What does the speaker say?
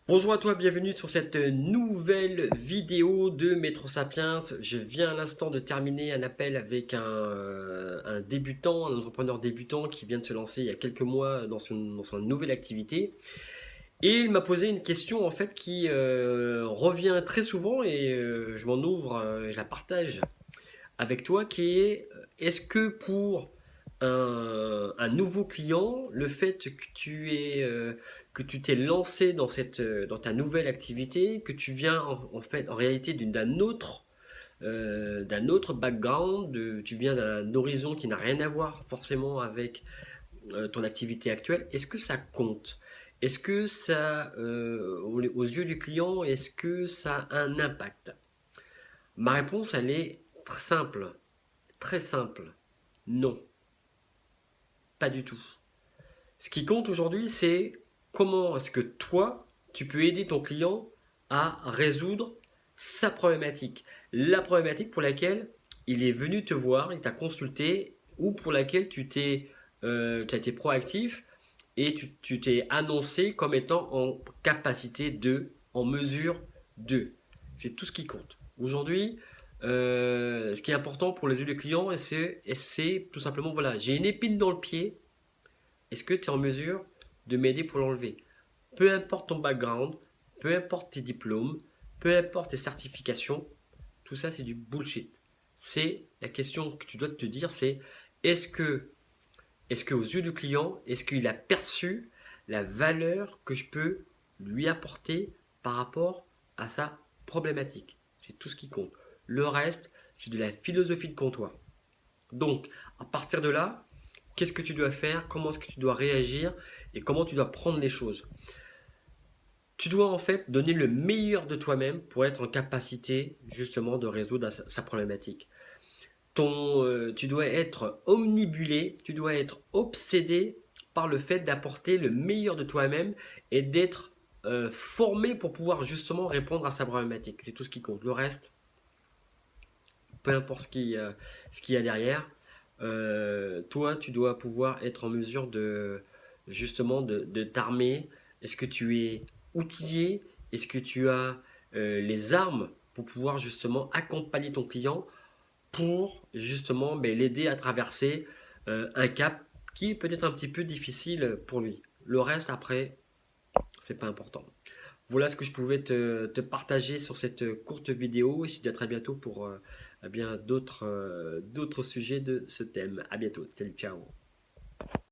Bonjour à toi, bienvenue sur cette nouvelle vidéo de Métro Sapiens. Je viens à l'instant de terminer un appel avec un débutant, un entrepreneur débutant qui vient de se lancer il y a quelques mois dans son nouvelle activité. Et il m'a posé une question en fait qui revient très souvent et je m'en ouvre, je la partage avec toi qui est est-ce que pour un nouveau client, le fait que tu t'es lancé dans ta nouvelle activité, que tu viens en fait en réalité d'un autre background, tu viens d'un horizon qui n'a rien à voir forcément avec ton activité actuelle, est-ce que ça compte? Est-ce que ça, aux yeux du client, est-ce que ça a un impact? Ma réponse, elle est très simple. Très simple. Non, pas du tout. Ce qui compte aujourd'hui, c'est comment est-ce que toi, tu peux aider ton client à résoudre sa problématique. La problématique pour laquelle il est venu te voir, il t'a consulté, ou pour laquelle tu as été proactif et tu t'es annoncé comme étant en capacité de, en mesure de. C'est tout ce qui compte. Aujourd'hui, ce qui est important pour les yeux des clients, c'est tout simplement, voilà, j'ai une épine dans le pied, est-ce que tu es en mesure de m'aider pour l'enlever? Peu importe ton background, peu importe tes diplômes, peu importe tes certifications, tout ça c'est du bullshit. C'est la question que tu dois te dire, c'est est-ce que, est-ce que aux yeux du client, est-ce qu'il a perçu la valeur que je peux lui apporter par rapport à sa problématique? C'est tout ce qui compte. Le reste, c'est de la philosophie de comptoir. Donc, à partir de là, qu'est-ce que tu dois faire, comment est-ce que tu dois réagir et comment tu dois prendre les choses. Tu dois en fait donner le meilleur de toi-même pour être en capacité justement de résoudre sa problématique. Tu dois être omnibulé, tu dois être obsédé par le fait d'apporter le meilleur de toi-même et d'être formé pour pouvoir justement répondre à sa problématique. C'est tout ce qui compte. Le reste, peu importe ce qu'il y a derrière, toi, tu dois pouvoir être en mesure de justement de t'armer. Est-ce que tu es outillé? Est-ce que tu as les armes pour pouvoir justement accompagner ton client pour justement l'aider à traverser un cap qui est peut-être un petit peu difficile pour lui. Le reste après, c'est pas important. Voilà ce que je pouvais te partager sur cette courte vidéo. Et je te dis à très bientôt pour eh bien d'autres sujets de ce thème. À bientôt. Salut, ciao.